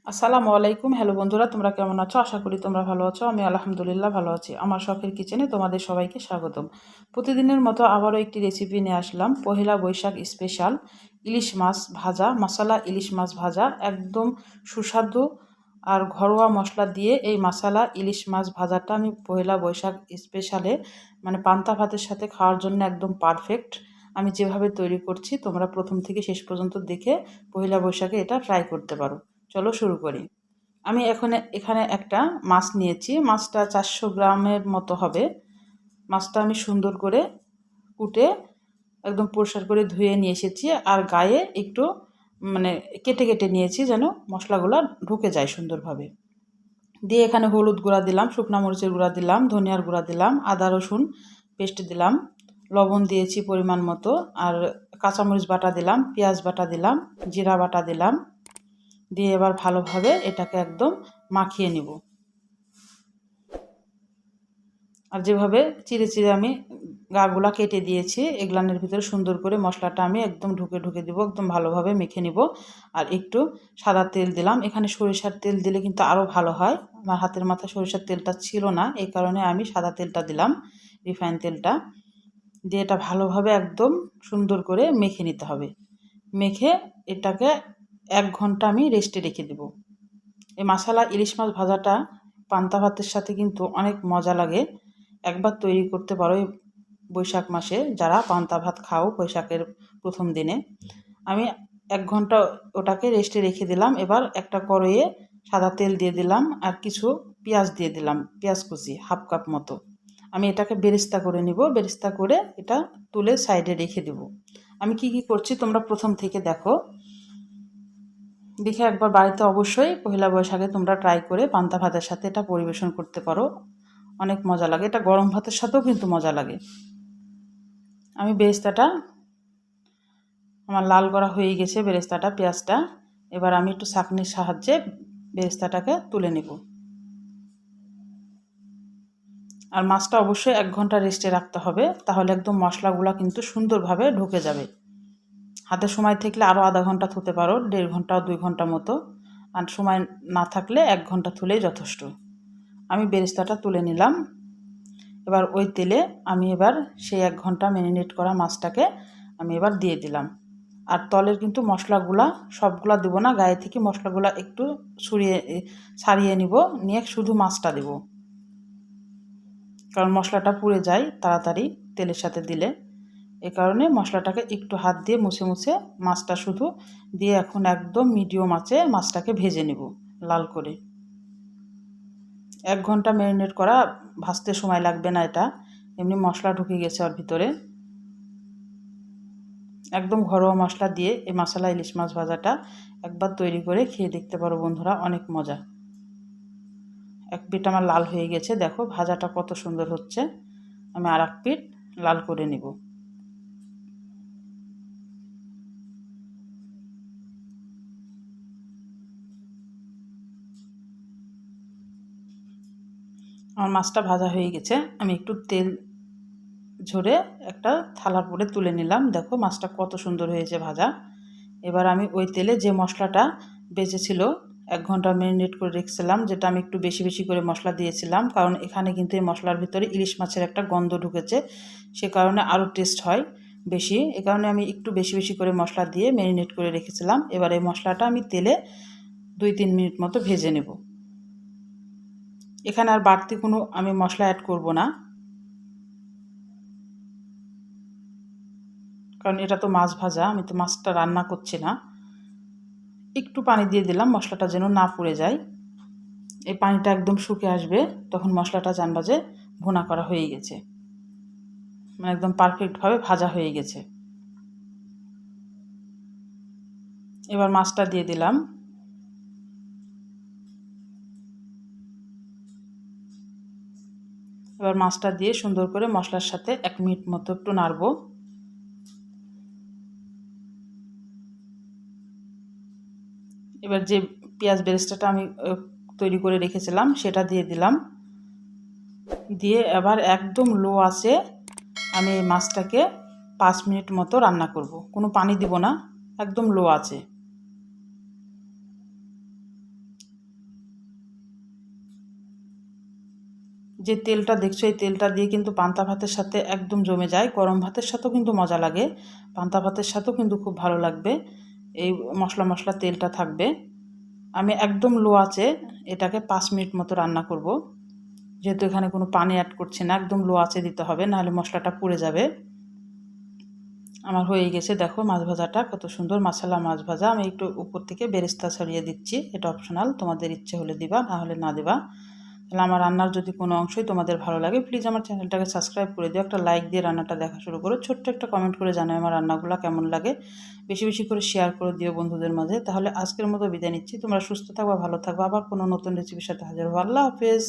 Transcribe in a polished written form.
আসসালামু আলাইকুম। হ্যালো বন্ধুরা, তোমরা কেমন আছো? আশা করি তোমরা ভালো আছো। আমি আলহামদুলিল্লাহ ভালো আছি। আমার শখের কিচেনে তোমাদের সবাইকে স্বাগতম। প্রতিদিনের মতো আবারও একটি রেসিপি নিয়ে আসলাম। পহেলা বৈশাখ স্পেশাল ইলিশ মাছ ভাজা, মশলা ইলিশ মাছ ভাজা, একদম সুস্বাদু আর ঘরোয়া মশলা দিয়ে এই মশলা ইলিশ মাছ ভাজাটা আমি পহেলা বৈশাখ স্পেশালে মানে পান্তা ভাতের সাথে খাওয়ার জন্য একদম পারফেক্ট। আমি যেভাবে তৈরি করছি তোমরা প্রথম থেকে শেষ পর্যন্ত দেখে পহেলা বৈশাখে এটা ট্রাই করতে পারো। চলো শুরু করি। আমি এখানে একটা মাছ নিয়েছি। মাছটা 400 গ্রামের মতো হবে। মাছটা আমি সুন্দর করে কুটে একদম পরিষ্কার করে ধুয়ে নিয়ে এসেছি। আর গায়ে একটু মানে কেটে কেটে নিয়েছি যেন মশলাগুলো ঢুকে যায় সুন্দরভাবে। দিয়ে এখানে হলুদ গুঁড়া দিলাম, শুকনো মরিচের গুঁড়া দিলাম, ধনিয়ার গুঁড়া দিলাম, আদা রসুন পেস্ট দিলাম, লবণ দিয়েছি পরিমাণ মতো, আর কাঁচামরিচ বাটা দিলাম, পেঁয়াজ বাটা দিলাম, জিরা বাটা দিলাম। দিয়ে এবার ভালোভাবে এটাকে একদম মাখিয়ে নিব। আর যেভাবে চিড়ে চিড়ে আমি গাগুলা কেটে দিয়েছি এগুলানের ভিতরে সুন্দর করে মশলাটা আমি একদম ঢুকে ঢুকে দিব, একদম ভালোভাবে মেখে নিব। আর একটু সাদা তেল দিলাম। এখানে সরিষার তেল দিলে কিন্তু আরও ভালো হয়। আমার হাতের মাথায় সরিষার তেলটা ছিল না, এই কারণে আমি সাদা তেলটা দিলাম, রিফাইন তেলটা। দিয়ে এটা ভালোভাবে একদম সুন্দর করে মেখে নিতে হবে। মেখে এটাকে 1 ঘন্টা আমি রেস্টে রেখে দেব। এই মশলা ইলিশ মাছ ভাজাটা পান্তা ভাতের সাথে কিন্তু অনেক মজা লাগে। একবার তৈরি করতে পারো এই বৈশাখ মাসে, যারা পান্তা ভাত খাও বৈশাখের প্রথম দিনে। আমি 1 ঘন্টা ওটাকে রেস্টে রেখে দিলাম। এবার একটা কড়াইয়ে সাদা তেল দিয়ে দিলাম আর কিছু পেঁয়াজ দিয়ে দিলাম, পেঁয়াজ কুচি 1/2 কাপ মতো। আমি এটাকে বেরেস্তা করে নিব। বেরেস্তা করে এটা তুলে সাইডে রেখে দেব। আমি কি কি করছি তোমরা প্রথম থেকে দেখো। দেখে একবার বাড়িতে অবশ্যই পহেলা বৈশাখে তোমরা ট্রাই করে পান্তা ভাতের সাথে এটা পরিবেশন করতে পারো। অনেক মজা লাগে। এটা গরম ভাতের সাথেও কিন্তু মজা লাগে। আমি বেরেস্তাটা আমার লাল করা হয়ে গেছে, বেরেস্তাটা পেঁয়াজটা। এবার আমি একটু ছাঁকনির সাহায্যে বেরেস্তাটাকে তুলে নেব। আর মাছটা অবশ্যই 1 ঘন্টা রেস্টে রাখতে হবে, তাহলে একদম মশলাগুলো কিন্তু সুন্দরভাবে ঢুকে যাবে। হাতে সময় থাকলে আরও আধা ঘন্টা থুতে পারো, 1.5 ঘন্টা 2 ঘন্টা মতো। আর সময় না থাকলে 1 ঘন্টা থুলেই যথেষ্ট। আমি বেরেস্তাটা তুলে নিলাম। এবার ওই তেলে আমি এবার সেই 1 ঘন্টা ম্যারিনেট করা মাছটাকে আমি এবার দিয়ে দিলাম। আর তলের কিন্তু মশলাগুলা সবগুলা দেবো না, গায়ে থেকে মশলাগুলা একটু ছাড়িয়ে নিব, নিয়ে শুধু মাছটা দেব। কারণ মশলাটা পুড়ে যায় তাড়াতাড়ি তেলের সাথে দিলে। এ কারণে মশলাটাকে একটু হাত দিয়ে মুছে মুছে মাছটা শুধু দিয়ে এখন একদম মিডিয়াম আঁচে মাছটাকে ভেজে নেব লাল করে। 1 ঘন্টা ম্যারিনেট করা, ভাজতে সময় লাগবে না। এটা এমনি মশলা ঢুকে গেছে ওর ভিতরে। একদম ঘরোয়া মশলা দিয়ে এই মশলা ইলিশ মাছ ভাজাটা একবার তৈরি করে খেয়ে দেখতে পারো বন্ধুরা, অনেক মজা। এক পিঠ আমার লাল হয়ে গেছে, দেখো ভাজাটা কত সুন্দর হচ্ছে। আমি আর এক পিঠ লাল করে নেব। আমার মাছটা ভাজা হয়ে গেছে। আমি একটু তেল ঝরে একটা থালার উপরে তুলে নিলাম। দেখো মাছটা কত সুন্দর হয়েছে ভাজা। এবার আমি ওই তেলে যে মশলাটা বেঁচেছিল 1 ঘন্টা ম্যারিনেট করে রেখেছিলাম, যেটা আমি একটু বেশি বেশি করে মশলা দিয়েছিলাম, কারণ এখানে কিন্তু এই মশলার ভিতরে ইলিশ মাছের একটা গন্ধ ঢুকেছে, সে কারণে আরও টেস্ট হয় বেশি। এ কারণে আমি একটু বেশি বেশি করে মশলা দিয়ে ম্যারিনেট করে রেখেছিলাম। এবার এই মশলাটা আমি তেলে 2-3 মিনিট মতো ভেজে নেব। এখানে আর বাড়তি কোনো আমি মশলা অ্যাড করব না, কারণ এটা তো মাছ ভাজা, আমি তো মাছটা রান্না করছি না। একটু পানি দিয়ে দিলাম মশলাটা যেন না পুড়ে যায়। এই পানিটা একদম শুকিয়ে আসবে, তখন মশলাটা জানবা যে ভুনা করা হয়ে গেছে, মানে একদম পারফেক্টভাবে ভাজা হয়ে গেছে। এবার মাছটা দিয়ে দিলাম। এবার মাছটা দিয়ে সুন্দর করে মশলার সাথে 1 মিনিট মতো একটু নাড়ব। এবার যে পেঁয়াজ বেরেস্তাটা আমি তৈরি করে রেখেছিলাম সেটা দিয়ে দিলাম। দিয়ে এবার একদম লো আঁচে আমি এই মাছটাকে 5 মিনিট মতো রান্না করব। কোনো পানি দিব না, একদম লো আঁচে। যে তেলটা দেখছো এই তেলটা দিয়ে কিন্তু পান্তা ভাতের সাথে একদম জমে যায়, গরম ভাতের সাথেও কিন্তু মজা লাগে, পান্তা ভাতের সাথেও কিন্তু খুব ভালো লাগবে। এই মশলা মশলা তেলটা থাকবে। আমি একদম লো আঁচে এটাকে 5 মিনিট মতো রান্না করব, যেহেতু এখানে কোনো পানি অ্যাড করছি না, একদম লো আঁচে দিতে হবে, নাহলে মশলাটা পুড়ে যাবে। আমার হয়ে গেছে, দেখো মাছ ভাজাটা কত সুন্দর মশলা মাছ ভাজা। আমি একটু উপর থেকে বেরেস্তা ছড়িয়ে দিচ্ছি, এটা অপশনাল, তোমাদের ইচ্ছে হলে দিবা, না হলে না দিবা। তাহলে আমার রান্নার যদি কোনো অংশই তোমাদের ভালো লাগে প্লিজ আমার চ্যানেলটাকে সাবস্ক্রাইব করে দিও, একটা লাইক দিয়ে রান্নাটা দেখা শুরু করো, ছোট্ট একটা কমেন্ট করে জানাও আমার রান্নাগুলো কেমন লাগে, বেশি বেশি করে শেয়ার করে দিও বন্ধুদের মাঝে। তাহলে আজকের মতো বিদায় নিচ্ছি, তোমরা সুস্থ থাকবা, ভালো থাকবা, আবার কোনো নতুন রেসিপির সাথে হাজির হবো। আল্লাহ হাফেজ।